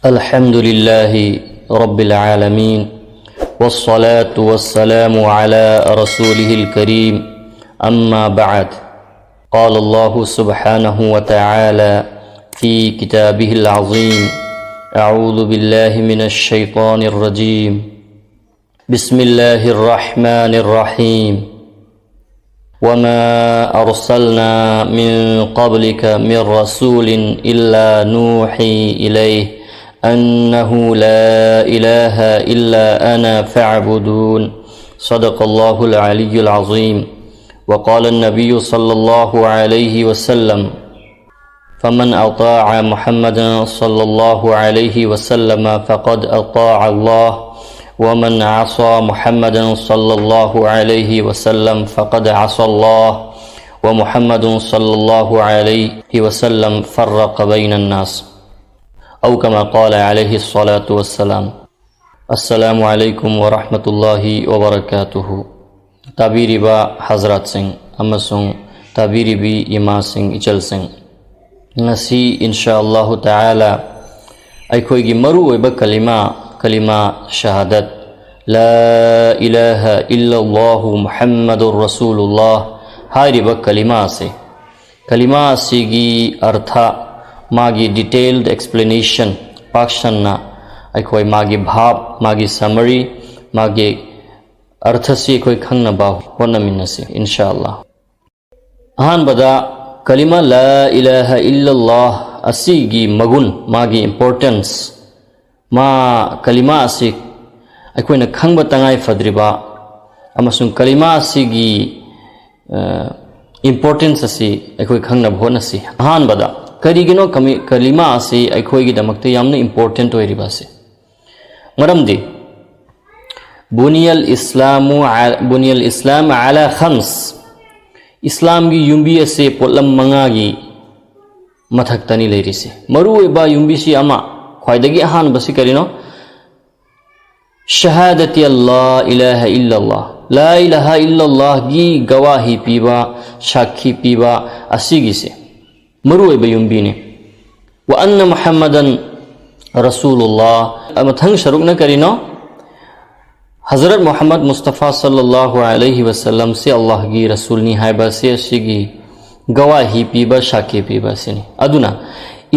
अल्हम्दुलिल्लाहि रब्बिल आलमीन वस्सलातु वस्सलामु अला रसूलिहिल करीम अम्मा बअद क़ाल अल्लाहु सुब्हानहु व तआला फ़ी किताबिहिल अज़ीम अऊज़ु बिल्लाहि मिनश शैतानिर रजीम बिस्मिल्लाहिर रहमानिर रहीम वमा अरसलना मिन क़ब्लिक मिर रसूलिन इल्ला नूही इलैहि अन्नहु ला इलाहा इल्ला अना फ़अबुदून सदक़ल्लाहुल अलिय्युल अज़ीम वक़ाल अन्नबिय्यु सल्लल्लाहु अलैहि वसल्लम फ़मन अताअ मुहम्मदन सल्लल्लाहु अलैहि वसल्लम फ़क़द अताअ अल्लाह वमन असा मुहम्मदन सल्लल्लाहु अलैहि वसल्लम फ़क़द असा अल्लाह व मुहम्मदन सल्लल्लाहु अलैहि वसल्लम फ़र्रक़ बैनन नास औ कमा क़ाल अलैहि स्सलातु वस्सलाम। अस्सलामु अलैकुम व रहमतुल्लाहि व बरकातुहु। ताबीरिबा हज़रत सिंह अमसुंग ताबीरिबी इमा सिंह इचल सिंह ngasi इंशाअल्लाह ताला अखोइगी मरु ओइबा कलिमा शहादत ला इलाहा इल्लल्लाहु मुहम्मदुर रसूलुल्लाह हारिबा कलिमा सिगी अर्थ मागी डिटेल्ड एक्सप्लेनेशन पाक्षन्ना अखोइ मागी भाव मागी समरी मागी अर्थ से अखोइ खंगनबा होनमिनसे इंशाअल्लाह। अहानबदा कलिमा ला इलाहा इल्लल्लाह असिगी मगुन मागी इम्पोर्टेंस मा कलिमा असि अखोइना खंगबा तंगाइ फद्रिबा अमसुंग कलिमा असिगी इम्पोर्टेंस असि अखोइ खंगनब होनसि। अहानबदा करिगिनो कलिमा असी अखोइगी दमक्ते यामना इम्पोर्टेंट होइरिबासे मरमदि बुनियल इस्लाम अला खम्स इस्लाम की युम्बी असे पोलम मंगागी मथक्तनी लेरिसे मरुओइबा युम्बी सी अमा ख्वाइदगी अहानबसी करिनो शहादती अल्लाह इलाहा इल्लल्लाह ला इलाहा इल्लल्लाह की गवाही पीबा साक्षी पीबा असिगिसे मरुओइबा युम्बीने व अन्न मुहम्मदन रसूलुल्लाह मथंग शरुकना करिनो हज़रत मोहम्मद मुस्तफ़ा सल्लल्लाहु अलैहि वसल्लम से अल्लाह की रसूलनी हाइबा से असिगी गवाही पीबा साक्षी पीबा सेनी अदुना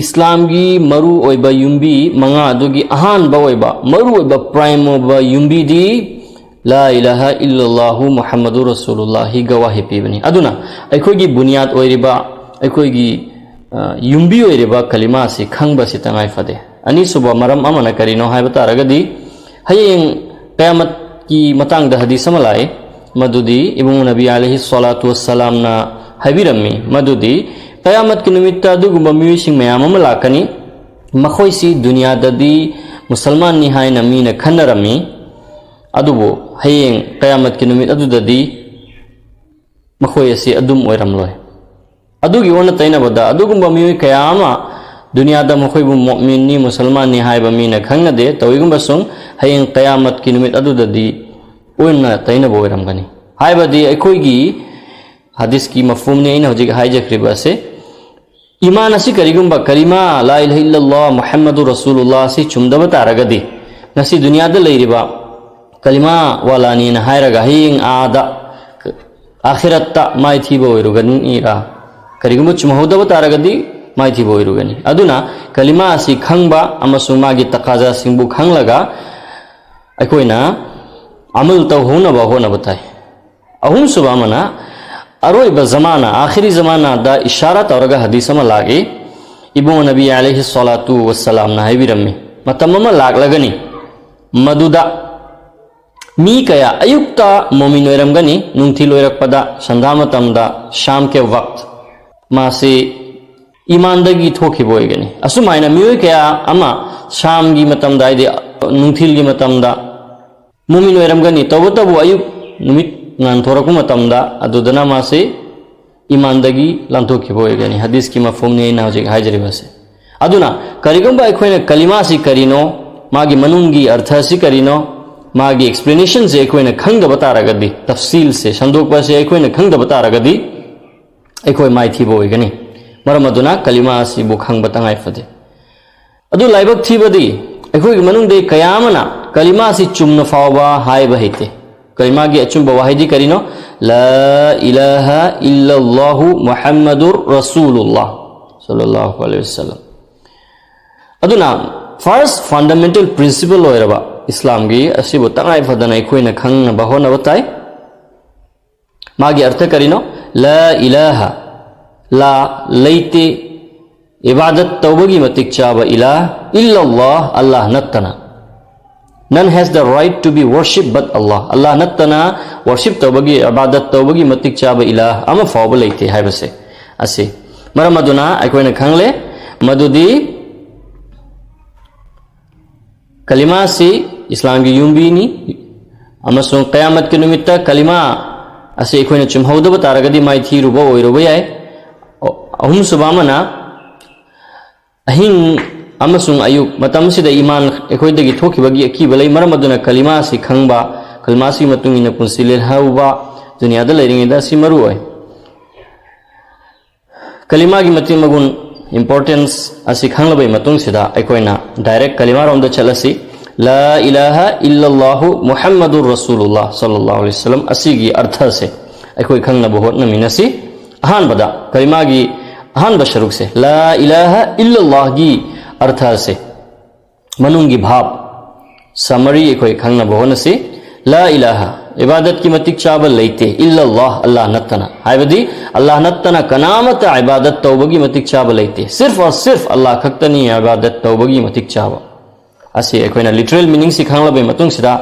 इस्लाम की मरु ओइबा युम्बी मंगा अदुगी अहानबा ओइबा मरु ओइबा प्राइम ओइबा युम्बी दी ला इलाहा इल्लल्लाहु मुहम्मदुर रसूलुल्लाह गवाही पीबनी अदुना अखोइगी बुनियाद ओइरिबा अखोइगी युम्बी ओइरिबा कलिमा से खंगबा से तंगाइ फदे अनिसुबा मरम अमना करिनो हाइबा तारगदी हयेंग क़यामत की मतांग हदीस अमा लाए मदुदी इब्नु नबी अलैहि सलातु वस्सलाम ना हाइबिरम्मी मदुदी क़यामत की निमित्त अदुगुबा मियुसिंग मयाम अमा लाकनी मखोइसी दुनियाददी मुसलमान नि हाइना मीना खन्नरम्मी अदुबो हयेंग क़यामत की निमित्त अदुददी मखोइसी अदुम ओइरमलोय अदुगी ओना तैनबदा अदुगुबा मियुइ कयामा दुनियादा मखोइबु मुमिनी मुसलमान नि हाइबा मीना खंगदे तौइगुबा सुंग हयेंग क़यामत की निमित्त अदुददी ओना तैनबो ओइरमगनी हाइबादी अखोइगी हदीस की मफहूम ने इन हजिक हाइजख्रिबासे ईमान असि करिगुबा कलिमा ला इलाहा इल्लल्लाह मुहम्मदुर रसूलुल्लाह से चुमदबा तारगदी नसी दुनियादा लैरिबा कलिमा वालानी न हाइरगा हयेंग आदा आखिरत्ता माइथिबो ओइरुगनीरा करिगुबा चुमहोदबा तारगदी माइथिबो ओइरुगनी अदुना कलिमा असि खंगबा अमसुंग मागी तकाजा सिंबु खंगलगा अखोइना अमल तौहोनबा होनबा ताइ। अहुम सुबा मना अरोइबा जमाना आखिरी जमाना दा इशारा तौरगा हदीस अमा लागे इब्नु नबी अलैहि सलातु वस्सलाम ना हाइबिरम्मी मतम अमा लागलगनी मदुदा मी कया अयुक्ता मोमिन ओइरमगनी नुंगथिल ओइरकपदा संधा मतमदा शाम के वक्त मासे ईमानदगी थोखिबो ओइगनी असुमाइना मियोय कया अमा शाम की मतमदा आइदे नुंगथिल की मतमदा मोमिन ओइरमगनी तबतबु अयुक नुमित नानथोरकु मतमदा अदुदना मासे ईमानदगी लांथोखिबो ओइगनी हदीस की मफहूम ने ना हजिक हाइजरिबसे अदुना करिगुंबा अखोइना कलिमा सि करिनो मागी मनुंगी अर्थ सि करिनो मागी एक्सप्लेनेशन से अखोइना खंगदबा तारगदी तफसील से संदोकबा से अखोइना खंगदबा तारगदी अखोइ माइथिबो ओइगनी मरम अदुना कलिमा असिबु खंगबा तंगाइ फदे अदु लाइबक थीबदी अखोई मनुंग दे कयामना कलिमा से चुम्न फावबा हाइब हेते कलिमा की अचुम्ब वाहिदी करिनो ला इलाहा इल्लल्लाहु मुहम्मदुर रसूलुल्लाह सल्लल्लाहु अलैहि वसल्लम अदुना फर्स्ट फंडामेंटल प्रिंसिपल होइरबा इस्लाम की असिबु तंगाई फदना अखोइना खंगनबा होनबा ताई मागी अर्थ करिनो ला इलाहा ला लैते इबादत तौबगी मतिक चाबा इलाह इल्लल्लाह अल्लाह नत्तना none has the right to be worshipped but Allah Allah nattana worship tawbagi ibadat tawbagi matik chaba ilah ama fawba leite haibase ase maramaduna aikoina khangle madudi kalima si islam gi yumbini amasung qiyamat ki numitta kalima ase aikoina chumhauda taragadi mai thiruba oiruba yai ahum subamana ahing अमसुंग अयुक मतम सिदा ईमान एखोइदगी थोखिबगी अकीबा लई मरमदुना कलिमा सि खंगबा कलिमा सि मतुंगिना पुंसिलेल हाउबा दुनियादा लैरिङेदा सि मरु ओय कलिमा गी मति मगुन importance असि खंगलबै मतुंग सिदा एखोइना डायरेक्ट कलिमा रोंदा चलसी ला इलाहा इल्लल्लाहु मुहम्मदुर रसूलुल्लाह सल्लल्लाहु अलैहि वसल्लम असिगी अर्थ से एखोइ खंगना बहुत नमिनसी अहान बदा कलिमा गी अहान बशरुक से ला इलाहा इल्लल्लाह गी अर्थ से मनुंगी भाव समरी कोई खंगना बहोन से ला इलाहा इबादत की मतिक चाबल लेते इल्लल्लाह अल्लाह नत्तना हायबदी अल्लाह नत्तना कनामत इबादत तौबगी मतिक चाबल लेते सिर्फ और सिर्फ अल्लाह खक्तनी इबादत तौबगी मतिक चाब असे कोइना लिटरल मीनिंग से खंगलबे मतुंग सिदा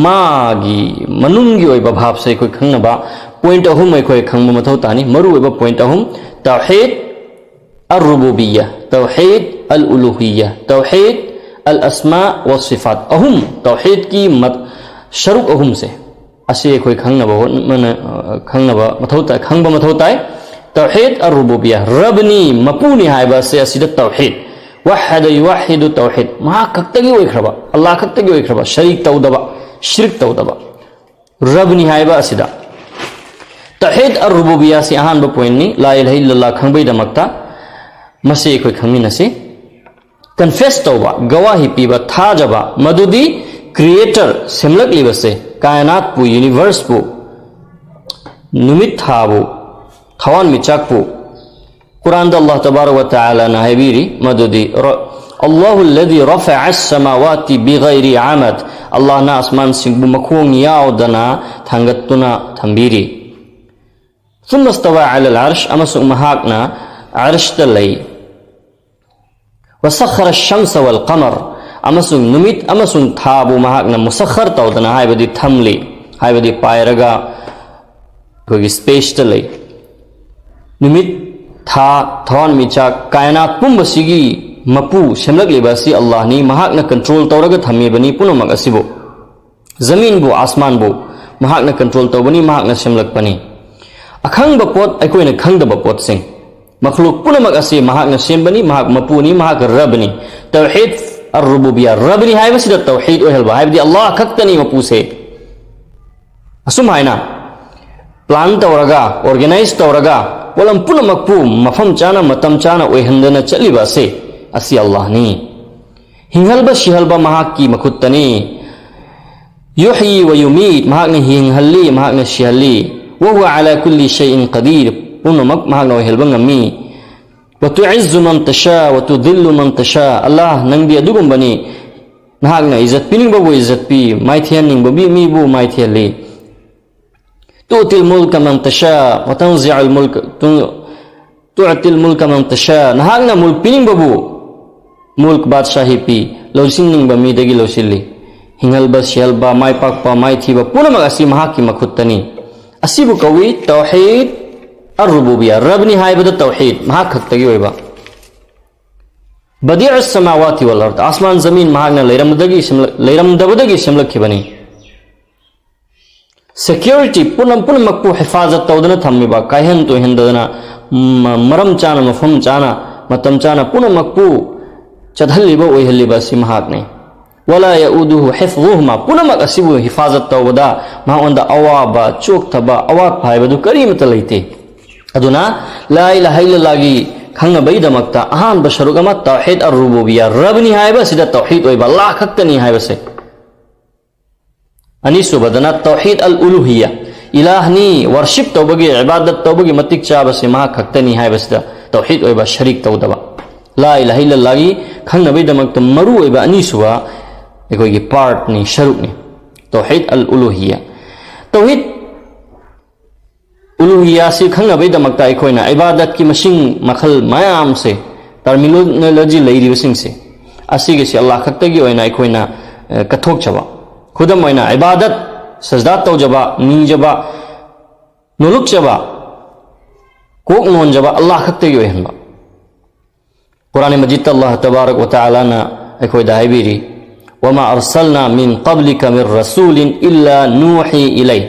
मागी मनुंगी ओइबा भाव से कोई खंगनबा पॉइंट अहुम कोई खंगम मथौ तानी मरु ओइबा पॉइंट अहुम तौहीद الربوبية توحيد الألوهية توحيد الأسماء والصفات अहुम तौहीद की मत शरुक अहुम से असे कोई खंगनबा मन खंगनबा मथौता खंगबा मथौता तौहीद الربوبية रबनी मपुनी हायबा से असिद तौहीद वहद युवहिद तौहीद मा खक्तगी ओइखरबा अल्लाह खक्तगी ओइखरबा शरीक तौदबा शिरक तौदबा रबनी हायबा असिदा तौहीद الربوبية से अहान ब पॉइंट नि ला इलाहा इल्लल्लाह खंगबै दमक्ता मसे कोई खमीनसे कन्फेस तौबा गवाही पीबा थाजबा मदुदी क्रिएटर सेमलक लिबसे कायनात पु universe Pu नुमित थाबु थवान मिचाक Pu Quran the अल्लाह तबारक व तआला नाहिबीरी मदुदी अल्लाहुल्लज़ी रफ़अ अस्समावाति बिगैरि आमद अल्लाह ना आसमान सिंगबु मखोंग यावदना थांगतुना थंबीरी सुम्मा इस्तवा अलल अर्श अमसुंग महाकना अर्श तलई वसखर शम्स वल कमर अमसुंग नुमित अमसुंग थाबु महाकना मुसखर तौदना हायबदी थमली हायबदी पायरगा कोई स्पेस तलई नुमित था थवान मिचा कायनात पुंबसिगी मपु सेमलक लेबासी अल्लाह नि महाकना कंट्रोल तौरगा थमेबनी पुनमक असिबो जमीन बु आसमान बु महाकना कंट्रोल तौबनी महाकना सेमलक पनी अखंग पोत अकोइना खंगदब पोत सिंग मखलूक पुनमक असे महाकना सेमबनी महाक मपुनी महाक रबनी तौहीद अर्रुबुबिया रबनी हायबसिदा तौहीद ओहलबा हायबदी अल्लाह खक्तनी मपुसे असुम हायना प्लान तौरगा ऑर्गेनाइज तौरगा वलम पुनमकपु मफम चाना मतम चाना ओहंदना चलिबा से असि अल्लाह नि हिंगलबा शिहलबा महाक की मखुत्तनी युही व युमीत महाकना हिंगहल्ली महाकना शिहल्ली व हुवा अला कुल्ली शैइन कदीर पुनमक महाकना ओहलबा ngami व तुइज्जु मन तशा व तुदिल्लु मन तशा अल्लाह नंगदी अदुगुंबनी महाकना इज्जत पिनिंगबा वो इज्जत पी माइथियन निंगबा बी मीबु माइथियली तुअतिल मुल्क मन तशा व तंजिउल मुल्क तुअतिल मुल्क मन तशा नहागना मुल्क पिनिंगबबु मुल्क बादशाही पी लौसिंगनिंगबा मीदगी लौसिल्ली हिंगलबा शेलबा माइपाकपा माइथिबा पुनमक असि महाकी मखुत्तनी असिबु कवी तौहीद अर्रुबुबिया रबनी हायबद तौहीद महाक खक्तगी ओइबा बदीअस समावाति वल अर्द आसमान जमीन महागना लैरमदबदगी सेमलखिबनी सिक्योरिटी पुनमकपु हिफाजत तौदना थम्मिबा कायहन तो हिंदना मरम चाना मफम चाना मतम चाना पुनमकपु चधल्लिबा ओइहल्लिबा सि महाकने वला यऊदुहु हिफ्जुहुमा पुनमक असिबु हिफाजत तौबदा महावंदा अवाबा चोकथबा अवात फायबदु करीमत लैते अदुना ला इलाहा इल्लल्लाह गी खंगबैदमक्ता अहानब शरुक अमा तौहीद अर-रुबुबिय्या रबनी हायबा सिदा तौहीद ओइबा अल्लाह खक्तनी हायबसे अनिसुबदना तौहीद अल-उलूहिय्या इलाहनी वर्शिप तौबगी इबादत तौबगी मतिक चाबसे मा खक्तनी हायबसिदा तौहीद ओइबा शरीक तौदबा ला इलाहा इल्लल्लाह गी खंगबैदमक्ता मरु ओइबा अनिसुबा एकोगी पार्ट नि शरुकनी तौहीद अल-उलूहिय्या तौहीद उलूहिय्या से खंगबैदमक्ता अखोइना इबादत की मसिंग मखल मयाम से टर्मिनोलॉजी लैरिबसिंग से असिगे से अल्लाह खक्तगी ओइना अखोइना कथोकचबा खुदम ओइना इबादत सजदा तौजबा निंजबा नुलुकचबा कोक नोनजबा अल्लाह खक्तगी ओइहनबा कुरान मजीद अल्लाह तबारक व तआला ना अखोइदा हाइबिरी वमा अरसलना मिन क़ब्लिका मिर रसूलिन इल्ला नूही इलै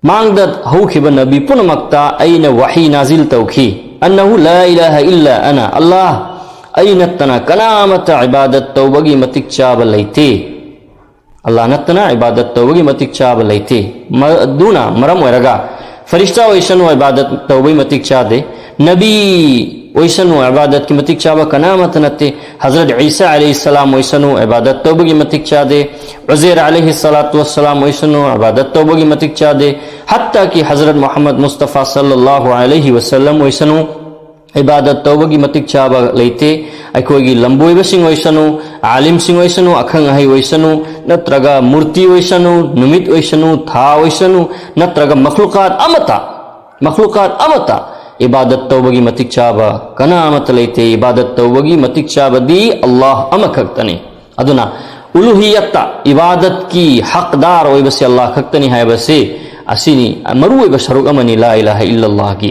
मांगदत हौखिबा नबी पुनमक्ता अइना वही नाजिल तौखी अन्नहु ला इलाहा इल्ला अना अल्लाह अइनत्तना कनामत इबादत तौबगी मतिक चाब लैते अल्लाह नत्तना इबादत तौबगी मतिक चाब लैते मदुना मरम ओइरगा फरिश्ता ओइसनु इबादत तौबगी मतिक चादे नबी ओइसनु इबादत की मतिक चाबा कनामत नत्ते हजरत ईसा अलैहिस्सलाम ओइसनु इबादत तौबगी मतिक चादे उज़ैर अलैहिस्सलातु वस्सलाम ओइसनु इबादत तौबगी मतिक चादे हत्ता कि हजरत मोहम्मद मुस्तफ़ा सल्लल्लाहु अलैहि वसल्लम ओइसनु इबादत तौबगी मतिक चाबा लेते अखोगी लंबोइबसिंग ओइसनु आलिमसिंग ओइसनु अखंग अहै ओइसनु नत्रगा मूर्ति ओइसनु नुमित ओइसनु था ओइसनु नत्रगा मखलूकात अमता इबादत तौबगी मतिक चाबा कनामत लेते इबादत तौबगी मतिक चाबदी अल्लाह अमखक्तनी अदुना उलूहियत्ता इबादत की हकदार ओइबसे अल्लाह खक्तनी हायबसे असिनी मरु ओइब शरुक अमनी ला इलाहा इल्लल्लाह की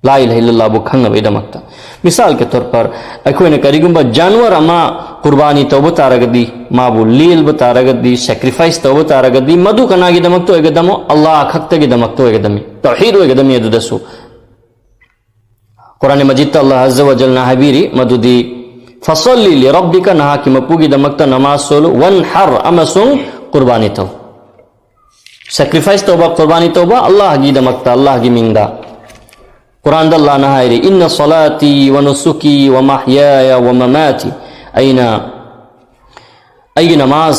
ला इलाहा इल्लल्लाह बु खंगबैदमक्ता मिसाल के तौर पर अखोइना करिगुंबा जानवर अमा कुर्बानी तौबा तारगदी माबु लील बतारगदी सैक्रिफाइस तौबा तारगदी मधु कनागी दमक्तो एगदमो अल्लाह खक्तगी दमक्तो एगदमी तौहीद एगदमी अदुदसु कुरान मजीद अल्लाह अज़्ज़ व जल नाहबीरी मदुदी फसल्ली लिरब्बिका नहा की मपुगी दमक्ता नमाज सोलो वनहर अमसुंग कुर्बानी तौ सैक्रिफाइस तौबा कुर्बानी तौबा अल्लाह गी दमक्ता अल्लाह गी मिंदा कुरान अल्लाह नहायरी इन्न सलाती व नुसुकी व महयाया व ममाती अइना अइगी नमाज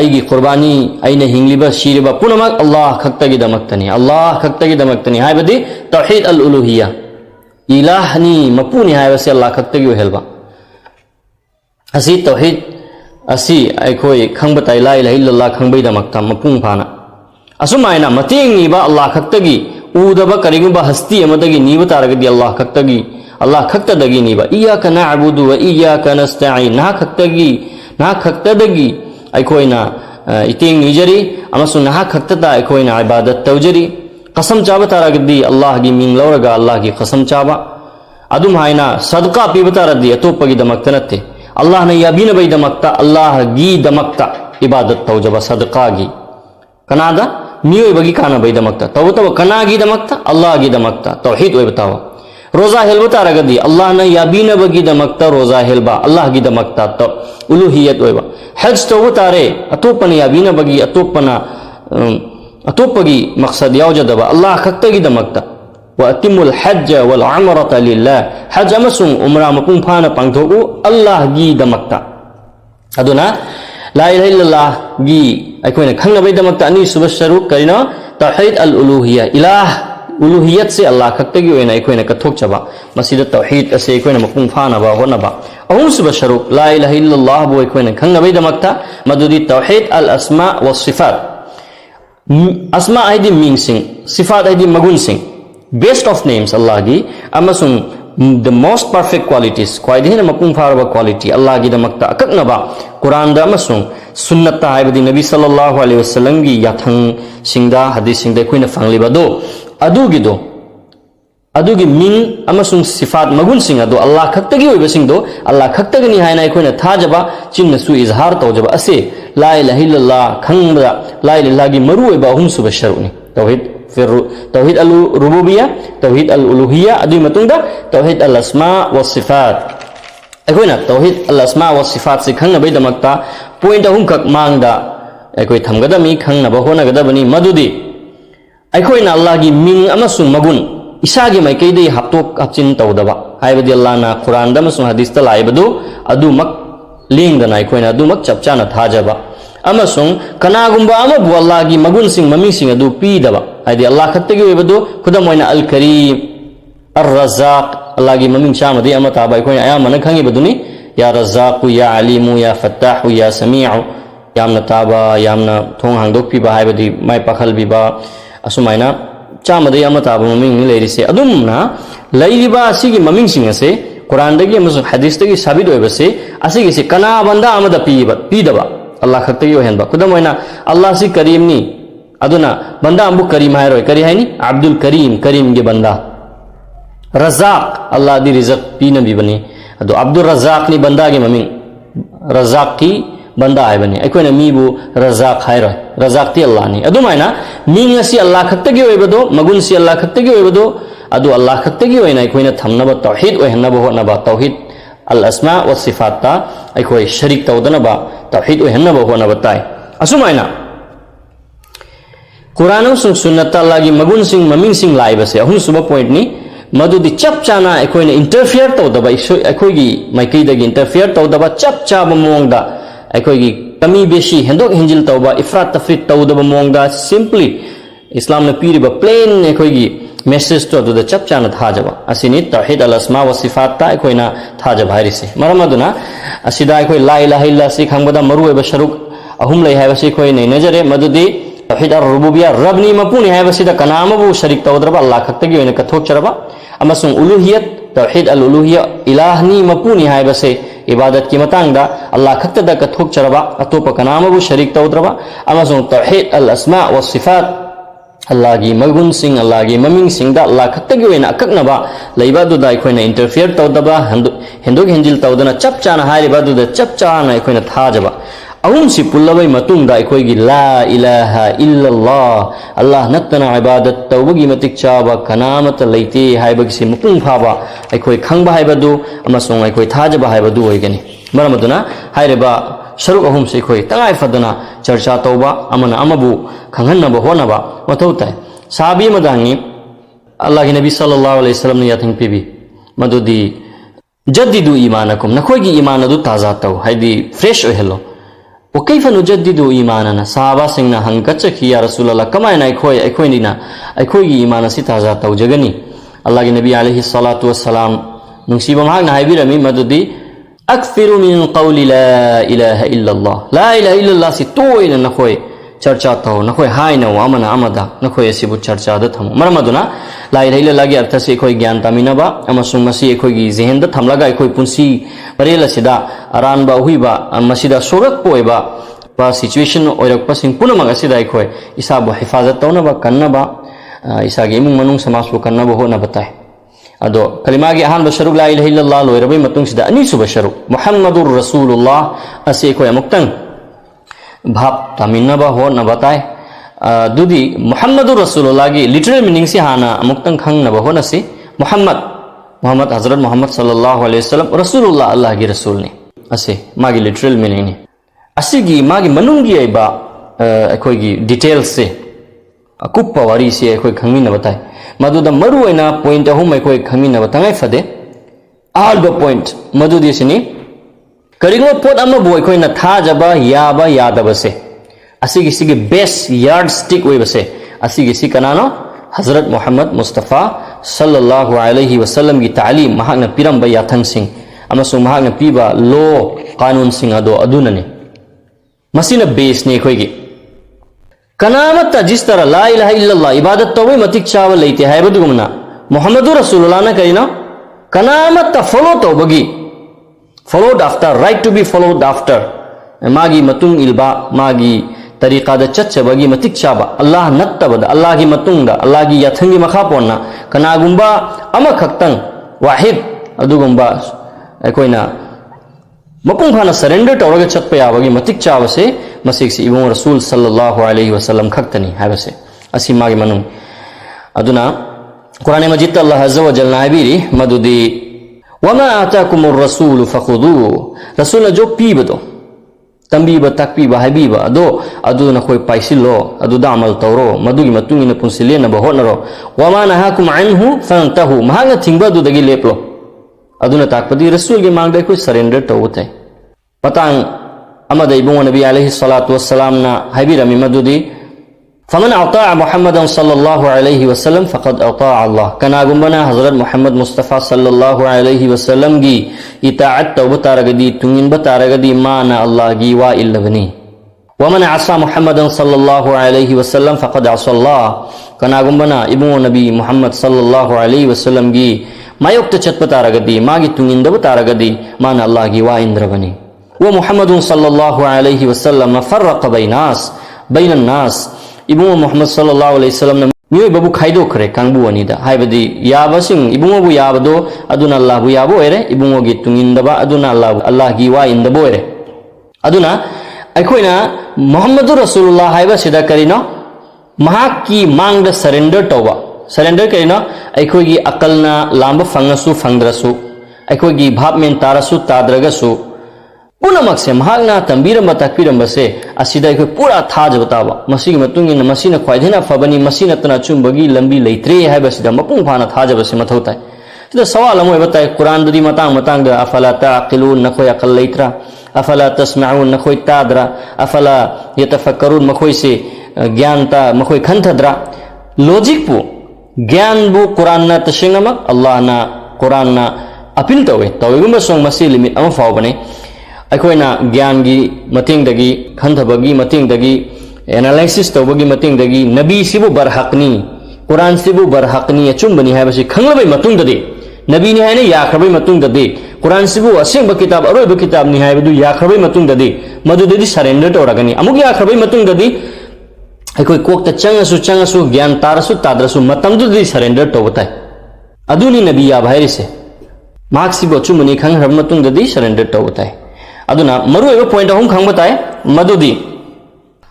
अइगी कुर्बानी अइना हिंगलिबा शीरिबा पुनमक अल्लाह खक्तगी दमक्तनी हायबदी तौहीद अल उलूहिय्या इलाहनी मपुनी हायबसे अल्लाह खक्तगी ओहेलबा असी तौहीद असी अखोई खंगबताई ला इलाहा इल्लल्लाह खंगबैदमक्ता मपुंग फाना असुमायना मतेंगनिबा अल्लाह खक्तगी उदबा करिगुंबा हस्ती अमदगी नीबा तारगदी अल्लाह खक्तदगी नीबा इय्याका नअबुदु व इय्याका नस्तईन ना खक्तदगी अखोइना इतेंग निजरी अमसु ना खक्तता अखोइना इबादत तौजरी कसम चाबा तारगदी अल्लाह गी मिंग लौरगा अल्लाह की कसम चाबा अदुम हाइना सदका पीबा तारदी अतोपगी दमक्ता नत्ते अल्लाह ने याबीनबई दमक्ता अल्लाह गी दमक्ता इबादत तौजबा सदका गी कनादा मियोबगी कानबई दमक्ता तौबतब कनागी दमक्ता अल्लाह गी दमक्ता तौहीद ओइ बतावा रोजा हेलबा तारगदी अल्लाह ने याबीनबगी दमक्ता रोजा हेलबा अल्लाह गी दमक्ता तो उलूहियत ओइबा हज तौबा तारे अतोपन याबीनबगी अतोपगी मकसद यावजदबा अल्लाह खक्तगी दमक्ता व अतिमुल हज्ज वल उम्रता लिल्लाह हज अमसुंग उम्रा मपुंग फाना पांगथोगु अल्लाह गी दमक्ता अदुना ला इलाहा इल्लल्लाह गी अखोइना खंगबैदमक्ता अनी सुबह शरुक करिनो तौहीद अल उलूहिय्या इलाह उलूहियत से अल्लाह खक्तगी ओइना अखोइना कथोकचबा मसीदा तौहीद असे अखोइना मपुंग फानाबा होनबा अहुम सुबह शरुक ला इलाहा इल्लल्लाह बु अखोइना खंगबैदमक्ता मदुदी तौहीद अल अस्मा व सिफात अस्मा आइदी मीन सिंह सिफात आइदी मगुन सिंह बेस्ट ऑफ नेम्स अल्लाह गी अमसुंग the most perfect qualities क्वाइदहिन मपुंग फारबा क्वालिटी अल्लाह गी दमक्ता अकक्नबा कुरान दा अमसुंग सुन्नत हाइबदी नबी सल्लल्लाहु अलैहि वसल्लम गी याथंग सिंगदा हदीस सिंगदा कोइना फंगलिबदो अदुगी मिंग अमसुंग सिफात मगुन सिंग अदो अल्लाह खक्तगी ओइबा सिंगदो अल्लाह खक्तगनी हाइना अखोइना थाजबा चिन्नसु इजहार तौजबा असे ला इलाहा इल्लल्लाह खंगबा ला इलाहा गी मरु ओइबा अहुम सुबह शरुनी तौहीद फिर तौहीद अल रुबुबिय्या तौहीद अल उलूहिय्या अदुई मतुंगदा तौहीद अल अस्मा व सिफात अखोइना तौहीद अल अस्मा व सिफात से खंगबई दमक्ता पॉइंट अहुम खक मांगदा अखोइ थमगदमी खंगनबा होनगदबनी मदुदी अखोइना अल्लाह गी मिंग अमसुंग मगुन इसागी माइकैदे हाप्तोक हापचिन तौदबा हाइबदि अल्लाहना कुरानदा अमसुंग हदीसता लाइबदु अदुमक लेंगदना अखोइना अदुमक चपचाना थाजबा अमसुंग कनागुंबा अमबु अल्लाहगी मगुनसिंग ममिंगसिंग अदु पीदबा हाइदि अल्लाह खत्तगी ओइबदु खुदम ओइना अल करीम अर रज़ाक अल्लाहगी ममिंग चामदि अमा ताबा अखोइना अयामना खंगिबदुनि या रज़ाकु या अलीमु या फत्ताहु या समीउ यामना ताबा यामना थोंग हांगदोकपिबा हाइबदि माइ पाखलबिबा असुमाइना चामदि अमा ताबा ममिंग नि लेरिसे अदुमना लैरिबा असिगी ममिंगसिंग असे कुरानदगी अमसुंग हदीसदगी साबित ओइबसे असिगिसे कना बंदा अमदा पीदबा अल्लाह खत्तगी ओहेनबा खुदम ओइना अल्लाह सि करीमनी अदुना बंदा अम्बु करीम हायरोय करी हायनी अब्दुल करीम करीम गे बंदा रज़ाक अल्लाह दी रिज़क पीनबिबनी अदु अब्दुल रज़ाक नि बंदा गे ममिंग रज़ाक की बंदा हायबनी अखोइना मीबु रज़ाक हायरोय रज़ाक ती अल्लाह नि अदुमाइना मिंग असि अल्लाह खत्तगी ओइबदो मगुन सि अल्लाह खत्तगी ओइबदो अदु अल्लाह खत्तगी ओइना अखोइना थमनबा तौहीद ओहेनबा होनबा तौहीद अल अस्मा व सिफात ता अखोइ शरीक तौदनबा तौहीद ओहेनबा होनबा ताई असुमाइना कुरान सुंग सुन्नत अल्लाहगी मगुन सिंग ममिंग सिंग लाइबसे अहुन सुबा पॉइंट नि मदुदि चप चाना अखोइना इंटरफियर तौदबा अखोइगी माइकैदगी इंटरफियर तौदबा चप चाबा मोंगदा अखोइगी कमी बेशी हेंदोक हेंजिल तौबा इफ्रात तफरीत तौदबा मोंगदा सिंपली इस्लाम ने पीरिबा प्लेन अखोइगी मेसेज तो अदुदा चप चाना थाजबा असिनि तौहीद अल अस्मा व सिफात ता अखोइना थाजबा हारिसे मरम अदुना असिदा अखोइ ला इलाहा इल्ला सि खंगबदा मरुएबा शरुक अहुम लै हाइबसि अखोइ नैनजरे मदुदि तौहीद अर रुबुबिया रबनी मपुनि हाइबसिदा कनामबु शरीक तौद्रबा अल्लाह खत्तगी ओइना कथोकचरबा अमसुंग उलूहियत तौहीद अल उलूहिया इलाहनी मपुनि हाइबसे इबादत की मतंगदा अल्लाह खत्तदा कथोकचरबा अतोप कनामबु शरीक तौद्रबा अमसुंग तौहीद अल अस्मा व सिफात अल्लाह की मगुन सिंह अल्लाह की ममिंग सिंह अल्लाह खत्तगी ओइना अककनबा लैबादुदा अखोइना इंटरफियर तौदबा हेंदोक हेंजिल तौदना चप चाना हाइरिबादुदा चप चाना अखोइना थाजबा अहुम सि पुल्लबै मतुंगदा अखोइगी ला इलाहा इल्लल्लाह अल्लाह नत्तना इबादत तौबगी मतिक चाबा कनामत लैते हाइबगी सि मुपुंग फाबा अखोइ खंगबा हाइबदु अमसुंग अखोइ थाजबा हाइबदु ओइगनि मरमदुना हाइरेबा शरुक अहुम से अखोइ तंगाइ फदना चर्चा तौबा अमना अमबु खंगहन्नबा होनबा मथौ ताइ साबी मदांगी अल्लाह के नबी सल्लल्लाहु अलैहि वसल्लम ने याथिंग पिबि मदुदी जद्दिदु ईमानकुम नखोइगी ईमान अदु ताजा तौ हाइदि फ्रेश ओहेलो वकैफ नुजद्दिदु ईमानना साहबा सिंगना हंगकचखि या रसूलल्लाह कमायना अखोइनिना अखोइगी ईमान असि ताजा तौ जगनी अल्लाह के नबी अलैहि सलातु वस्सलाम नुंसीबा महागना हाइबिरमी मदुदी अक्सिरु मिन कौलि ला इलाहा इल्लल्लाह सि तोइना नखोइ चर्चा तौ नखोइ हाइनो अमना अमदा नखोइ सिबु चर्चा द थमो मरमदुना ला इलाहा इल्लल्लाह गी अर्थ से अखोइ ज्ञान तामिनबा अमसुंग मसी अखोइगी जेहेंदा थमलगा अखोइ पुंसी परेलसिदा अरानबा हुइबा मसिदा सोरक पोइबा बा सिचुएशन ओरकपा सिंग पुनमग असिदा अखोइ इसाबु हिफाजत तौनबा कन्नबा इसागी इमुंग मनुंग समाजबु कन्नबा होनबा ताइ अदो कलिमागी अहानबा शरुक ला इलाहा इल्लल्लाह लोइरबै मतुंगसिदा अनिसुबा शरुक मुहम्मदुर रसूलुल्लाह असे अखोइ अमुक्तंग भाप तामिनबा होनबा ताइ दुदी मुहम्मदुर रसूलुल्लाह की लिटरल मीनिंग से हाना अमुक्तंग खंगनबा होनसि मुहम्मद हजरत मोहम्मद सल्लल्लाहु अलैहि वसल्लम रसूलुल्लाह अल्लाह की रसूल ने असे मागी लिटरल मीनिंग ने असिगी मागी मनुंगी आइबा अखोइगी डिटेल्स से अकुप्पा वारी से अखोइ खंगमिनबा ताइ मदुदा मरुओइना पॉइंट अहुम अखोइ खंगमिनबा तंगाइ फदे आल्बा पॉइंट मदुदी सिनी करिगो पोट अमबु अखोइना थाजबा याबा यादबसे असिगी सिगी बेस्ट यार्ड स्टिक ओइबसे असिगी सि कनानो हजरत मोहम्मद मुस्तफा सल्लल्लाहु अलैहि वसल्लम की तालीम महागना पिरंबा याथंग सिंह अमसुंग महागना पीबा लो कानून सिंह अदो अदुनने मसिना बेस ने अखोइगी कनामत जिस तरह ला इलाहा इल्लल्लाह इबादत तौबे मतिक चावा लेते हाइबदुगुमना मुहम्मदुर रसूलुल्लाह ना करिना कनामत follow तौबगी followed after right to be followed after मागी मतुंग इल्बा मागी तरीका द चच्चबगी मतिक चाबा अल्लाह नत्तबद अल्लाह की मतुंग अल्लाह की यथंगी मखापोना कनागुंबा अमा खक्तंग वाहिद अदुगुंबा अखोइना मपुंग फाना सरेंडर तौरगे चत्पा याबगी मतिक चाबसे मसिक सि इबुंग रसूल सल्लल्लाहु अलैहि वसल्लम खक्तनी हाबसे असि मागी मनुंग अदुना कुरान मजिद अल्लाह अज़्ज़ व जल्ल नाबिरी मदुदी वमा आताकुमुर रसूल फखुदू रसूल जो पीबदो तंबीबा ताकपीबा हाइबीबा अदो नखोय पाइसिलो अदुदा अमल तौरो मदुगी मतुंगिना पुंसिले न बहोनरो वमा नहाकुम अन्हु फंतहु महांगा थिंगबा दुदगी लेपलो अदुना ताकपदी रसूल के मांगदे कोई सरेंडर तौते पतांग अमदा इबुंग नबी अलैहि सलातु वस्सलाम ना हाइबिरमी मदुदी फमन अता मुहम्मदन सल्लल्लाहु अलैहि वसल्लम फकद अता अल्लाह कनागुंबना हजरत मोहम्मद मुस्तफा सल्लल्लाहु अलैहि वसल्लम की इताअत तौबा तारगदी तुंगिनबा तारगदी माना अल्लाह की वा इल्लबनी वमन असा मुहम्मदन सल्लल्लाहु अलैहि वसल्लम फकद असल्लाह कनागुंबना इबुंग नबी मोहम्मद सल्लल्लाहु अलैहि वसल्लम की मायोक्त चतपा तारगदी मागी तुंगिनदबा तारगदी माना अल्लाह की वा इंद्रबनी वो मोहम्मद सल्लल्लाहु अलैहि वसल्लम फर्रक बैनन्नास इबुंग मोहम्मद सल्लल्लाहु अलैहि वसल्लम ने मियोय बबु खाइदोखरे कांगबु अनिदा हाइबदी याबसिंग इबुंगबु याबदो अदुना अल्लाहबु याबो एरे इबुंगोगी तुंगिनदबा अदुना अल्लाह की वा इंदबो एरे अदुना अखोइना मोहम्मद रसूलुल्लाह हाइबा सिदा करिनो महाकी मांगद सरेंडर तौबा सरेंडर करिनो अखोइगी अकलना लांबा फंगसु फंगद्रसु अखोइगी भाप मेन तारसु ताद्रगसु पुनमक से महागना तंबीरम ताकपीरम से असिदा अखोइ पूरा थाजब ताबा मसीगी मतुंगिन मसीना ख्वाइदेना फबनी मसीना तना चुंबगी लंबी लेत्रे हाइबसिदा मपुंग फाना थाजब से मथौ ताय सिदा सवाल अमो बताय कुरान ददी मतंग मतंग अफला ताकिलून नखोय अकल लेत्रा अफला तस्माउन नखोय ताद्रा अफला यतफक्करून मखोय से ज्ञानता मखोय खंथद्रा लॉजिक पु ज्ञान बु कुरान ना तशिंगमक अल्लाह ना कुरान ना अपील तवे तवेगुम सोंग मसी लिमिट अम फावबने अखोइना ज्ञान की मतेंगदगी खंथबगी मतेंगदगी एनालिसिस तौबगी मतेंगदगी नबी सिबु बरहकनी कुरान सिबु बरहकनी अचुंबनी हाइबसि खंगलबै मतुंगददि नबी नि हाइने याखरबै मतुंगददि कुरान सिबु असेंब किताब अरोइब किताब नि हाइबदु याखरबै मतुंगददि मदुददि सरेंडर तौरगनी अमुक याखरबै मतुंगददि अखोइ कोकता चंगसु ज्ञान तारसु ताद्रसु मतमदुदि सरेंडर तौबताय अदुनि नबी या भाइरिसे मार्क्सिबु अचुंबनी खंगरब मतुंगददि सरेंडर तौबताय अदुना मरुएब पॉइंट अहुम खंगबताय मदुदी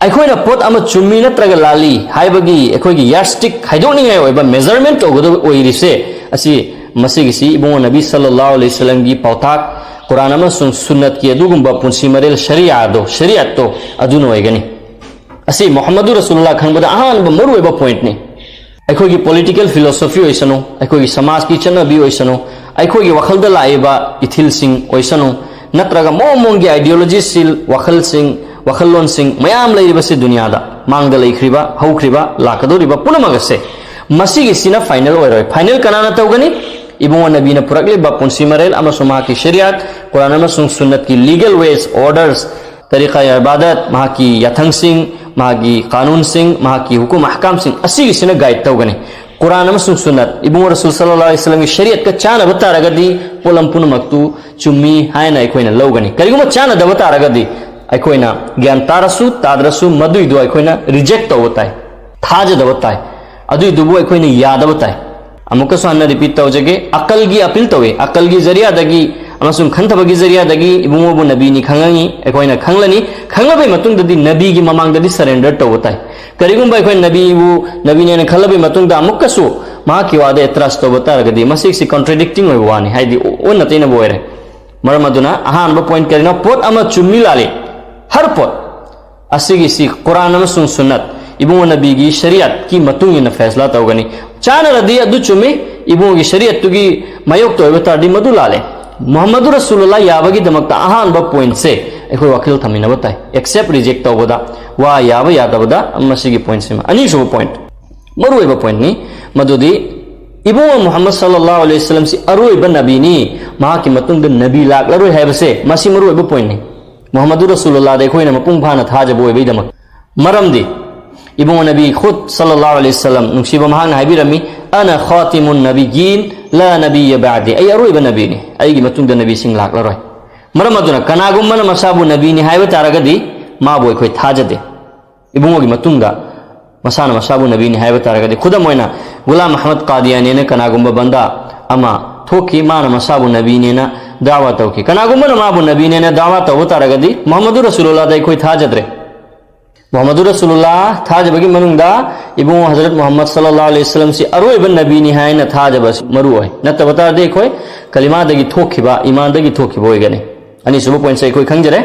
अखोइना पोट अमा चुम्मी नत्रगा लाली हाइबगी अखोइगी यार्स्टिक खाइदोनिंगाय ओइबा मेजरमेंट तौगदो ओइरिसे असि मसिगिसि इबुंग नबी सल्लल्लाहु अलैहि वसल्लम की पौताक कुरान अमसुंग सुन्नत की अदुगुंबा पुंसी मरेल शरीयत तो अदुन ओइगनी असि मुहम्मद रसूलुल्लाह खंगबदा अहानबा मरुएब पॉइंट नि अखोइगी पॉलिटिकल फिलोसॉफी ओइसनो अखोइगी समाज की चन्नबी ओइसनो अखोइगी वखलदा लाइबा इथिलसिंग ओइसनो नत्रगा मोमोंगी आइडियोलॉजी सिल वखल सिंह वखलोन सिंह मयाम लेरिबसे दुनियादा मांगदा लेख्रिबा हौख्रिबा लाकदोरिबा पुनमगसे मसीगी सिना फाइनल ओइरोय फाइनल कनाना तौगनी इबुंग नबीना पुरकलिबा पुंसी मरेल अमसुंग माकी शरीयत कुरान अमसुंग सुन्नत की लीगल वेज ऑर्डर्स तरीका इबादत माकी यथंग सिंह माकी कानून सिंह माकी हुकुम अहकाम सिंह असीगी सिना गाइड तौगनी कुरान अमसुंग सुन्नत इबुंग रसूल सल्लल्लाहु अलैहि वसल्लम की शरीयत का चाना बतारगदी पोलम पुनमक्तु चुम्मी हायना अखोइना लौगनी करिगुमा चाना दब तारगदी अखोइना ज्ञान तारसु ताद्रसु मदुइदो अखोइना रिजेक्ट तौबताय थाजदब ताय अदुइदुबु अखोइना यादब ताय अमुकसु हन्ना रिपीट तौजगे अकल की अपील तौवे अकल की जरियादगी अमसुंग खंथबगी जरियादगी इबुंगबु नबीनी खंगंगी अखोइना खंगलनी खंगलबै मतुंगददी नबी की ममांगददी सरेंडर तौबताय करिगुंबा अखोइ नबीने खलबै मतुंगदा अमुकसु माकी वादे एतरास तौबतारगदी मसिक्सि कॉन्ट्रडिक्टिंग ओइ वानी हाइदि ओनतेना बोयरे मरम अदुना अहानबा पॉइंट करिनो पोट अमा चुम्मी लाले हर पोट असिगी सि कुरान अमसुंग सुन्नत इबुंग नबी की शरीयत की मतुंगिना फैसला तौगनी चानरदी अदु चुम्मी इबुंग की शरीयत तुगी मयोक तौबतारदी मदु लाले मोहम्मद रसूलुल्लाह याबगी दमकता अहानबा पॉइंट से अखोइ वकिल थमिनबा ताय एक्सेप्ट रिजेक्ट तौबदा वा याबा यादबदा मसिगी पॉइंट से अनिसुब पॉइंट मरुएबा पॉइंट नि मदुदी इबुंग मोहम्मद सल्लल्लाहु अलैहि वसल्लम से अरोइबा नबीनी माकी मतुंग नबी लाकलरोइ हाइबसे मसि मरुएबा पॉइंट नि मोहम्मद रसूलुल्लाह दे खोइना मपुंग फाना थाजबो ओइबैदमक मरमदी इबुंग नबी खुद सल्लल्लाहु अलैहि वसल्लम नुसिबा महाना हाइबिरमी अना खातिमुन नबिय्यिन ला नबिय्य बअदी अय अरोइबा नबीनी अयगी मतुंग नबी सिंग लाकलरोइ मरम अदुना कनागुम्मना मसाबु नबीनी हाइबा तारगदी माबो अखोइ थाजदे इबुंगोगी मतुंगा मसाना मसाबु नबीनी हाइबा तारगदी खुदा मोइना गुलाम अहमद कादियानीने कनागुम्बा बंदा अमा थोकी माना मसाबु नबीनेना दावा तौकी कनागुम्बना माबु नबीनेना दावा तौ तारगदी मोहम्मद रसूलुल्लाह दे कोई थाजद्रे मोहम्मद रसूलुल्लाह थाजबगी मनुंगदा इबुंग हजरत मोहम्मद सल्लल्लाहु अलैहि वसल्लम से अरोइबा नबीनी हाइना थाजबस मरुओय नतबता देखोय कलिमा दगी थोखिबा ईमान दगी थोखिबा ओइगने अनि सुबु पॉइंट से कोई खंजरे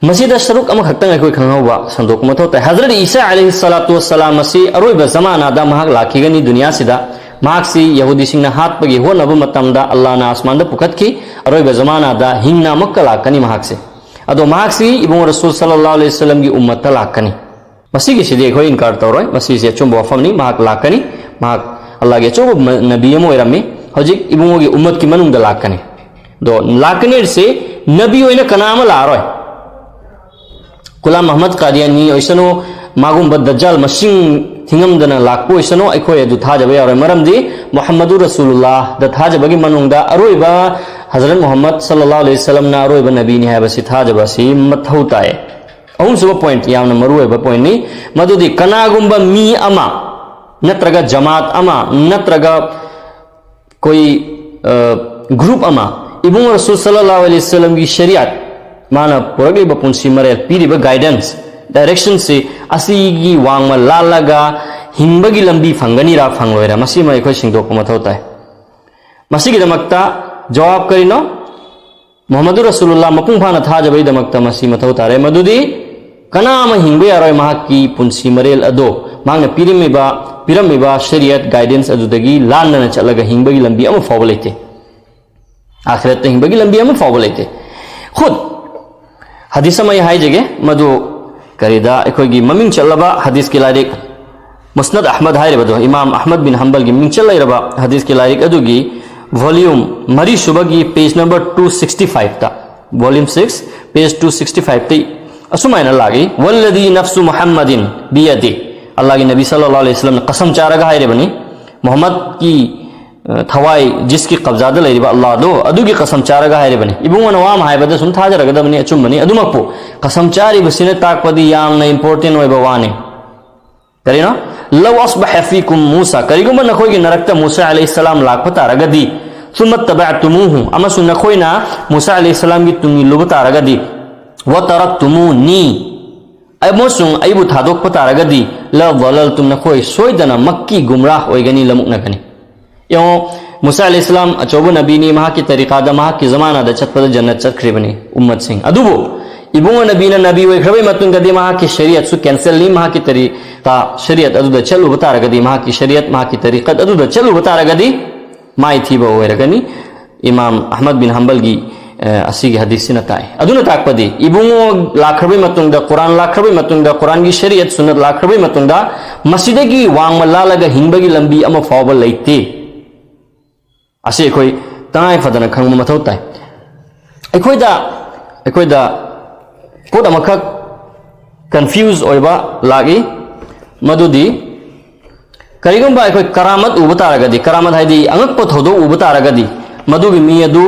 मसीदा सरुक अमा खक्तंग अखोय खंगहौबा संदोक मथौ ताय हजरत ईसा अलैहि सलातु वस्सलाम मसी अरोइबा जमानादा महाक लाखिगनी दुनिया सिदा महाक्सी यहूदी सिंगना हातपगी होनबा मतमदा अल्लाहना आसमानदा पुखतकी अरोइबा जमानादा हिंगना मक्का लाकनी महाक्से अदो महाक्सी इबुंग रसूल सल्लल्लाहु अलैहि वसल्लम की उम्मतता लाकनी मसीगी सिदे अखोय इनकार तौरोय मसीसे अचुंबा वफमनी महाक लाकनी महाक अल्लाह के अचुंबा नबी अमा ओइरमी हजिक इबुंगोगी उम्मत की मनुंगदा लाकनी दो लाकनी से नबी ओइना कनामा लारोय गुलाम मोहम्मद कादियानी ओइसनो मागुंबा दज्जाल मसिंग थिंगमदना लाकपो ओइसनो अखोय अदु थाजबा यारोय मरमदी मुहम्मदुर रसूलुल्लाह द थाजबगी मनुंगदा अरोइबा हजरत मोहम्मद सल्लल्लाहु अलैहि वसल्लम ना अरोइबा नबी नि हायबसी थाजबसी मथौ ताय अहुम सुबा पॉइंट यामना मरुओइबा पॉइंट नि मदुदी कनागुंबा मी अमा नत्रगा जमात अमा नत्रगा कोई ग्रुप अमा इबुंग रसूल सल्लल्लाहु अलैहि वसल्लम की शरीयत माना पुरगलिबा पुंसी मरेल पीरिबा गाइडेंस डायरेक्शन से असीगी वांगमा लालगा हिंबगी लंबी फंगनीरा फंगलोइरा मसी मै अखोय सिंगदोक मथौ ताय मसीगी दमक्ता जवाब करिनो मुहम्मदुर रसूलुल्लाह मपुंग फाना थाजबई दमक्ता मसी मथौ तारे मदुदी कनामा हिंबे यारोय महाकी पुंसी मरेल अदो मांगना पिरमिबा शरीयत गाइडेंस अदुदगी लानना चलगा हिंबगी लंबी अमा फावबा लेते आखिरत हिंबगी लंबी अमा फावबा लेते खुद हदीस में हाइजगे मधु करीदा अखोगी ममिंग चलबा हदीस की लारिक मुस्नद अहमद हाइरबदो इमाम अहमद बिन हंबल की मिंग चलैरबा हदीस की लारिक अदुगी वॉल्यूम मरी सुबगी पेज नंबर 265 ता वॉल्यूम 6 पेज 265 ती असुमाइना लागी वल्लदी नफ्सु मुहम्मदिन बियदी अल्लाह के नबी सल्लल्लाहु अलैहि वसल्लम ने कसम चारगा हाइरबनी मोहम्मद की थवाई जिसकी कब्जादा लेरिबा अल्लाह दो अदुगी कसम चारगा हाइरबनी इबुंगन वाम हाइबदा सुन थाजरगदबनी अचुमबनी अदुमकपु कसम चारी बसिने ताकपदी यामना इंपोर्टेंट ओइबा वाने करिनो लव अस्बह फीकुम मूसा करिगुम नखोगी नरक्ता मूसा अलैहि सलाम लाखपता रगदी सुम्मा तबअतुमुहु अमसु नखोइना मूसा अलैहि सलाम की तुंगी लुबता रगदी व तरक्तुमुनी अमसुं अइबु थादोकपता रगदी ल वललतुम नखोइ सोइदना मक्की गुमराह ओइगनी लमुकनकनी यो मूसा अलैहिस्सलाम अचोबु नबी ने महा की तरीकादा महा की जमाना द चतपद जन्नत चखरिबनी उम्मत सिंह अदुबो इबुंग नबीना नबी ओइखरबे मतुंगदी महा की शरीयत सु कैंसिल नी महा की तरीका शरीयत अदुद चलु बतारगदी महा की शरीयत महा की तरीकत अदुद चलु बतारगदी माई थीबो ओइरगनी इमाम अहमद बिन हंबल की असीगी हदीस सिना ताय अदुना ताकपदी इबुंग लाखरबे मतुंगदा कुरान लाखरबे मतुंगदा कुरान की शरीयत सुन्नत लाखरबे मतुंगदा मस्जिदगी वांगमलालगा हिंबगी लंबी अमा फावबा लैते असे अखोई तनाय फदना खंग मथौ ताय अखोइदा पोट अमखक कंफ्यूज ओइबा लागी मदुदी करिगुंबा अखोई करामत उबा तारगदी करामत हाइदी अंगक थौदो उबा तारगदी मदुगी मी अदु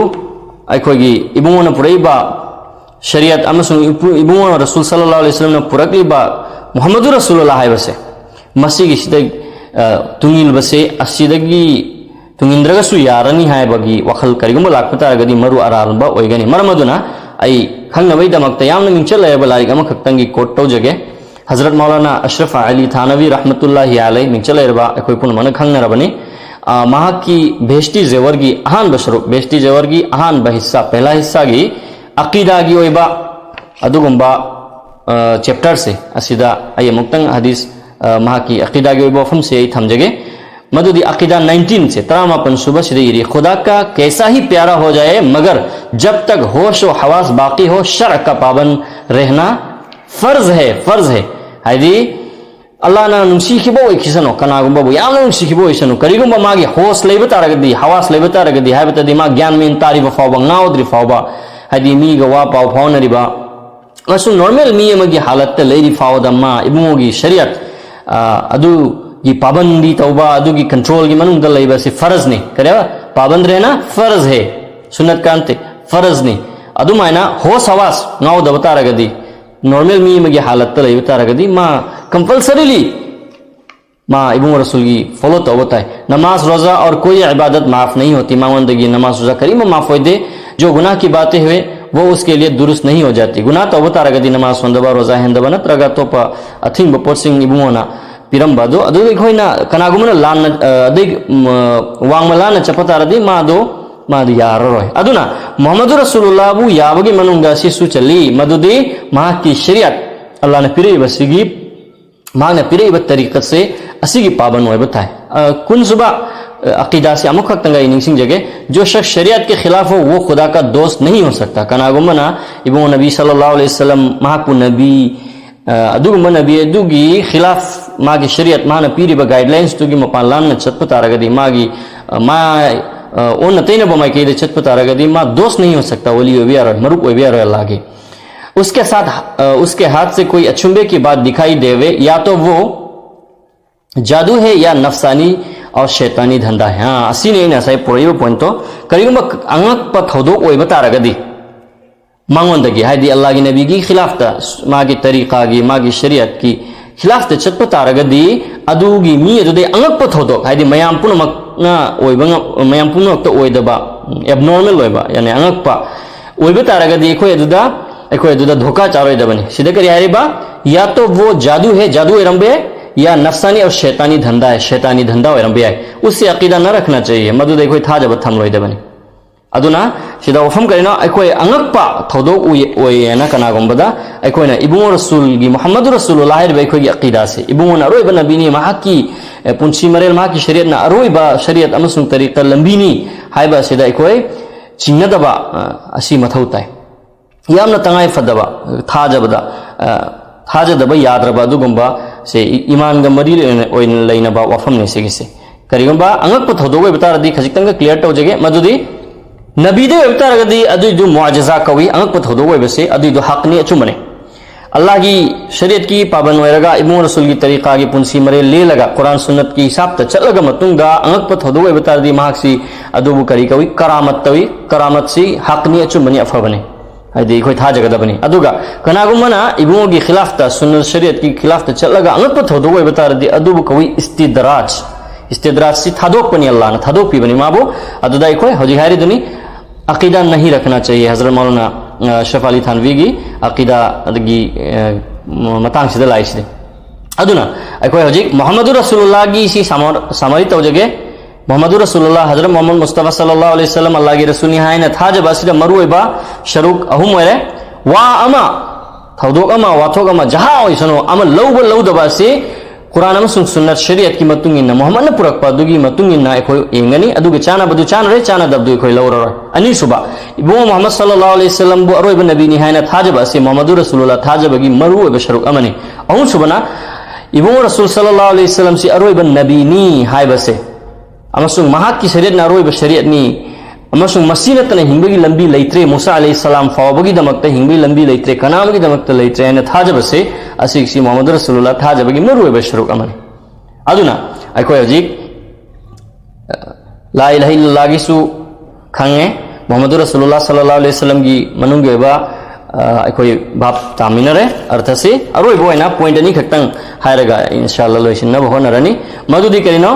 अखोगी इबुंगना पुरैबा शरीयत अमसुंग इबुंगना रसूल सल्लल्लाहु अलैहि वसल्लम पुरकलिबा मुहम्मदुर रसूलुल्लाह हाइबसे मसीगी सिदै तुंगिल बसे असिदगी तुंगिंद्रगसु यारनी हाइबगी वखल करिगुंबा लाखपतारगदी मरु अरारबा ओइगनी मरमदुना आई खंगनबैदमक्ता यामना मिंचलैबा लारिक अमखक्तंगी कोट तौजगे हजरत मौलाना अशरफ अली थानवी रहमतुल्लाहि अलैहि मिंचलैरबा अखोई पुनमन खंगनरबनी महाकी बेहश्ती जेवर की अहान बशरुक बेहश्ती जेवर की अहान हिस्सा पहला हिस्सा की अकीदा की ओइबा अदुगुंबा चैप्टर से असिदा आई मुक्तंग हदीस महाकी अकीदा की ओइबा फम से आई थमजगे मदुदी अकीदा 19 से 53 सुबह से खुदा का कैसा ही प्यारा हो जाए मगर जब तक होश व हवास बाकी हो शर्अ का पाबंद रहना फर्ज है हाइदी अल्लाह ना नुसीखिबो ओइखिसनो कनागुंबो यामना नुसीखिबो ओइसनो करिगुंबा मागी होश लेबा तारगदी हवास लेबा तारगदी हाइबतदी मा ज्ञान मेन तारिबा फावबा नाउद्रि फावबा हाइदी मी गा वा पाव फावनरिबा असु नॉर्मल मी अमगी हालत लेरि फावदा मा इबुंगोगी शरीयत अदु की पाबंदी तौबा अदु की कंट्रोल की मनुंग दल लेबा से फर्ज ने करेवा पाबंद रहना फर्ज है सुन्नत कांते फर्ज ने अदु मायना होश हवास नाउ दबता रगदी नॉर्मल मी मगी हालत लेबता रगदी मा कंपल्सरीली माँ इबुंग रसूल की फॉलो तो होता है नमाज रोज़ा और कोई इबादत माफ़ नहीं होती मावंदगी नमाज रोज़ा करीम माफ़ हो दे जो गुनाह की बातें हुए वो उसके लिए दुरुस्त नहीं हो जाती गुनाह तो होता रगदी नमाज वंदबा रोज़ा हेंदबा नत्रगा तो अथिंग बपोर्सिंग इबुंगना पिरंबादो अदु खोइना कनागुमना लान अदि वांगमलाना चपतारदी मादो मादि याररोय अदुना मोहम्मद रसूलुल्लाह बु याबगी मनुंगा सिसु चली मदुदी मा की शरीयत अल्लाह ने पिरेब सिगी मा ने पिरेब तरीकत से असिगी पाबन होय बताए कुन सुबह अकीदा से अमुक तंगा निंगसिंग जगह जो शख्स शरीयत के खिलाफ हो वो खुदा का दोस्त नहीं हो सकता कनागुमना इबो नबी सल्लल्लाहु अलैहि वसल्लम माकु नबी अदुगुम नबी अदुगी खिलाफ मागी शरीयत माना पीरिब गाइडलाइंस तुगी मपान लान चतप तारगदी मागी मा ओन तैन बमाई के चतप तारगदी मा दोस्त नहीं हो सकता वली हो बिया मरुप हो बिया अल्लाह के उसके साथ उसके हाथ से कोई अचंभे की बात दिखाई देवे या तो वो जादू है या नफसानी और शैतानी धंधा है हाँ असी ने ऐसा पोरीब पॉइंट तो करीब अंगक पर थोदो ओइब तारगदी मांगोंदगी हाइदी अल्लाह की नबी की खिलाफ ता मागी तरीका की मागी शरीयत की खिलाफ ता चतप तारगदी अदुगी मी अदुदे अंगक पर थोदो हाइदी मयाम पुनमकना ओइब मयाम पुनमक तो ओइदबा एबनॉर्मल ओइबा यानी अंगक पा ओइब तारगदी एखोय अदुदा धोखा चारोइदबनी सिदा करी हारिबा या तो वो जादू है जादू एरंबे या नफसानी और शैतानी धंधा है शैतानी धंधा एरंबे है उससे अकीदा न रखना चाहिए मदुद एखोय थाजब थमलोइदबनी अदुना सिदा वफम करेना एखोय अंगकपा थोदो ओयेना कनागुंबदा एखोयना इबुंग रसूल गी मोहम्मद रसूलुल्लाह हरबे एखोय अकीदा से इबुंग अरोइब नबीनी महाकी पुंसी मरेल महाकी शरीयत ना अरोइब शरीयत अमसुंग तरीका लंबीनी हाइबा सिदा एखोय चिंगदबा असी मथौ ताय यामना तंगाय फदबा थाजदबा याद्रबा दुगुंबा से ईमान ग मरी ओइन लेनबा वफम ने सेगिसे करिगुंबा अंगक थोदोग बतारदी खजितंग क्लियर तौजगे मदुदी नबीदे बतारगदी अदुदु मुआजिजा कवी अंगक थोदोग बसे अदुदु हकनी अचुमने अल्लाह की शरीयत की पाबन होयरगा इबुंग रसूल की तरीका की पुंसी मरे ले लगा कुरान सुन्नत की हिसाब त चलगा मतुंगा अंगक थोदोग बतारदी महाक्सी अदुबु करी कवी करामत तवी करामत सी हकनी अचुमने अफबने हाइदी कोई था जगदबनी अदुगा कनागुमना इबुंग की खिलाफ ता सुन्नत शरीयत की खिलाफ त चलगा अंगक थोदोग बतारदी अदुबु कवी इस्तिदराज सी थादोकपनी अल्लाह ने थादोकपीबनी माबो अदुदा कोई हौजी हारी दुनी अकीदा नहीं रखना चाहिए हजरत मौलाना अशरफ अली थानवी की अकीदा की मतांग सिदा लाइसिदे अदुना अखोय हौजी मोहम्मद रसूलुल्लाह की सी सामरी तौजगे मोहम्मद रसूलुल्लाह हजरत मोहम्मद मुस्तफा सल्लल्लाहु अलैहि वसल्लम अल्लाह की रसूल हायना थाजब असिदा मरुइबा शरुक अहुम वरे वा अमा थौदोक अमा वाथोक अमा जहा ओइसनो अमा लौदबा से कुरान अमसुंग सुन्नत शरीयत की मतुंगिना मोहम्मद ने पुरकपा दुगी मतुंगिना एखोय एंगनी अदुगे चानाबदु चानरे चानादबदु एखोय लौरर अनिसुबा इबो मोहम्मद सल्लल्लाहु अलैहि वसल्लम बु अरोइब नबीनी हायना थाजब असे मोहम्मद रसूलुल्लाह थाजबगी मरुइब शरुक अमनी अहुं सुबना इबो रसूल सल्लल्लाहु अलैहि वसल्लम से अरोइब नबीनी हायबसे अमसुंग महाक की शरीयत ना अरोइब शरीयत नी अमसुंग मसीनतने हिंबगी लंबी लैत्रे मूसा अलैहि सलाम फावबगी दमकते हिंबगी लंबी लैत्रे कनामगी दमकते लैत्रे ने थाजबसे असिक्सी मोहम्मद रसूलुल्लाह थाजबगी मरुइब शरुक अमनी अदुना अखोय हजिक ला इलाहा इल्लल्लाह गिसु खंगे मोहम्मद रसूलुल्लाह सल्लल्लाहु अलैहि वसल्लम की मनुंगे बा अखोय बाप तामिनरे अर्थ से अरोइब होइना पॉइंट अनि खक्तंग हायरगा इंशाअल्लाह लोइसिनब होनरनी मदुदी करिनो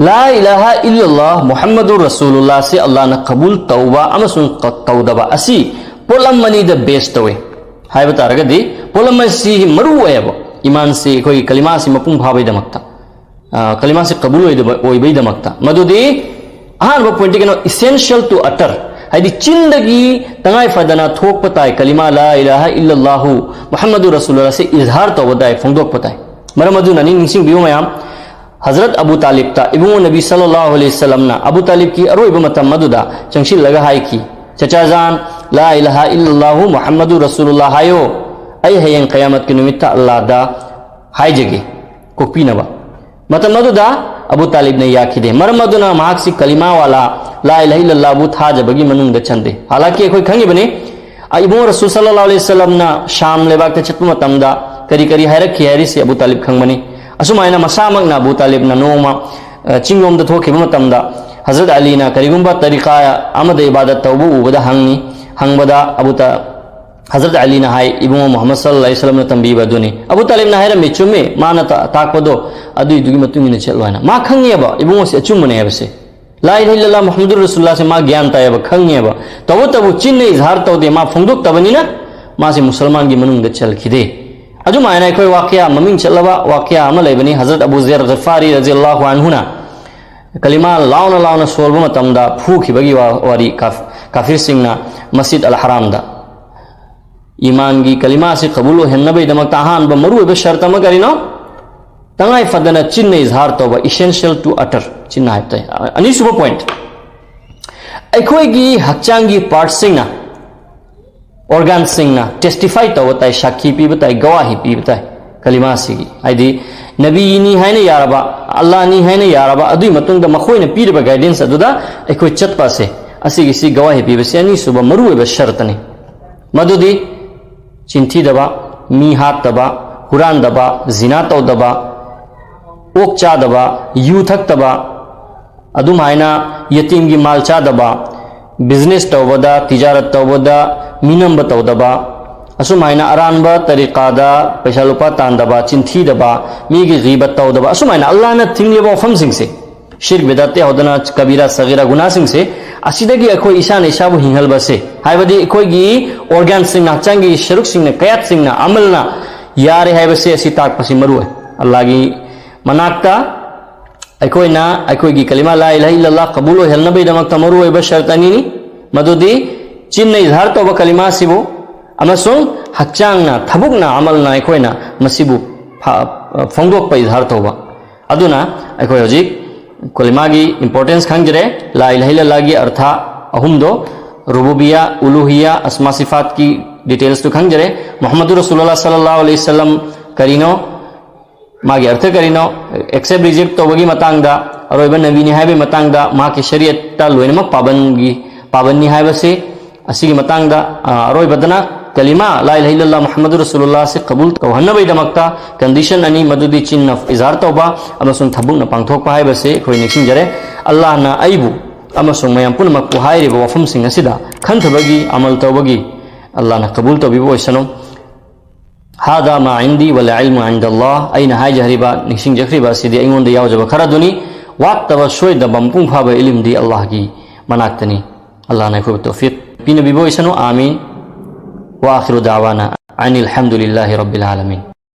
ला इलाहा इल्लल्लाह मुहम्मदुर रसूलुल्लाह से अल्लाह ने कबूल तौबा अमसुंग तौदबा असी पोलमनी द बेस्ट तवे हाइब तारगदी पोलमसी मरु ओयबो ईमान से कोई कलिमा से मपुंग भाबै दमकता कलिमा से कबूल ओइबै दमकता मदुदी अहान बो पॉइंट केनो इसेंशियल टू अटर हाइदी चिंदगी तंगाय फदना थोक पताय कलिमा ला इलाहा इल्लल्लाह मुहम्मदुर रसूलुल्लाह से इजहार तौबदाय फोंदोक पताय मरमदु ननी निसिंग बियो मयाम हजरत अबू तालिब ता इबुंग नबी सल्लल्लाहु अलैहि वसल्लम ना अबू तालिब की अरोइब मतम मदुदा चंगशिल लगा हाय की चचाजान ला इलाहा इल्लल्लाह मुहम्मदुर रसूलुल्लाह हायो अय हयंग क़यामत की निमित्त अल्लाह दा हाय जगे कोपीनबा मतम मदुदा अबू तालिब ने याखिदे मरमदुना महाक्सी कलिमा वाला ला इलाहा इल्लल्लाह बु था जबगी मनुंग द चंदे हालांकि कोई खंगी बने इबुंग रसूल सल्लल्लाहु अलैहि वसल्लम ना शाम लेबाक ते चतु मतमदा करी करी हायरखी हायरी से अबू तालिब खंगमनी असुमायना मसामकना अबू तालिब ना नोमा चिंगोम द थोखिब मतमदा हजरत अली ना करीगुंबा तरीका अमद इबादत तौबु उबदा हंगी हंगबदा हजरत अली ना हाय इबुंग मोहम्मद सल्लल्लाहु अलैहि वसल्लम ने तंबीबा दुनी अबू तालिब ना हायरा मेचुमे माना ताकबदो अदुई दुगी मतुंगिने चलवाना मा खंगेबा इबुंग से अचुमने हेबसे ला इलाहा इल्लल्लाह मुहम्मदुर रसूलुल्लाह से मा ज्ञान तायबा खंगेबा तबु चिन्ने इजहार तौदे मा फोंदोक तबनिना मा से मुसलमान की मनुंग द चलखिदे अजुमायना कोई वाकया ममिंग चलवा वाकया अमल लेबनी हजरत अबू ज़र ग़फ़ारी रज़ियल्लाहु अन्हु ना कलिमा लाउना लाउना सोल्ब मतमदा फूखिबगी वारी काफिर सिंगना मस्जिद अल हराम दा ईमान की कलिमा से कबूल हेन्नबैदमक्ता अहानब मरुओइब शर्त अमा करिनो तंगाई फदना चिन्ह इजहार तौबा इसेंशियल टू अटर चिन्ह हाइबते अनिसुब पॉइंट अखोइगी हक्चांगी पार्ट सिंगना organ singna testify tawatai shakhi pibatai gawahi pibatai kalima sigi aidi nabi ni haina yaraba allah ni haina yaraba adui matungda makhoina pirba guidance aduda ekoi chatpa se asigi si gawahi pibase ani suba marueba shartani madudi chinthi daba mi hat daba huran daba zina taw daba ok cha daba yu thak daba adum haina yatim gi mal cha daba business tawbada tijarat tawbada मीनब तौदब असुमायना अरानब तरीकादा पैसा लुपा तांदब चिंथीदब मीगी गिबत तौदब असुमायना अल्लाह न थिंगलेब वफमसिंगसे शिर्क बिदते होदना कबीरा सगीरा गुनासिंगसे असिदगी अखोय इसान इसाबु हिंगलबसे हायबदी अखोयगी organ सिंगना हक्चांगी शरुक सिंगना कयात सिंगना अमलना यारे हायबसे असि ताकपसि मरुय अल्लाहगी मनाक्ता अखोयना अखोयगी कलिमा ला इलाहा इल्लल्लाह कबूल हेलनबैदमक्ता मरुय बशर्तनी मदुदी चिन्ह इजहार तौब कलिमा सिबु अमसुंग हक्चांगना थबुकना अमलना अखोयना मसिबु फोंगदोकप इजहार तौब अदुना अखोय हजिक कलिमागी इंपोर्टेंस खंगजरे ला इलाहा इल्लल्लाह की अर्थ अहुमदो रुबुबिया उलूहिया अस्मा सिफात की डिटेल्स तो खंगजरे मुहम्मदुर रसूलुल्लाह सल्लल्लाहु अलैहि वसल्लम करिनो मागी अर्थ करिनो एक्सेप्ट रिजेक्ट तौबगी मतांगदा अरोइबा नबीनी हाइबे मतांगदा माकी शरीयत लोइनमक पाबन्नी हाइबसे असिगी मतंगदा अरोइबदना कलिमा ला इलाहा इल्लल्लाह मुहम्मदुर रसूलुल्लाह से कबूल तौहन्नबैदमक्ता कंडीशन अनि मदुदी चिन्ह इजहार तौबा अमसुंग थबुकना पांगथोकपा हाइबसे अखोय निसिंजरे अल्लाहना अइबु अमसुंग मयाम पुनमक हाइरिबा वफमसिंग असिदा खंथबगी अमल तौबगी अल्लाहना कबूल तौबिबो ओइसनो हादा मा इंदी वल इल्मु इंदल्लाह अइना हाइजहरिबा निसिंजखरिबा सिदि अइंगोंदा यावजबा खरादुनी वात्तबा सोयदबा मपुंग फाबा इल्मदी अल्लाहगी मनाक्तनी अल्लाहना अखोय तौफीक Bina bibo isanu amin wa akhiru da'wana anil hamdulillahi rabbil alamin.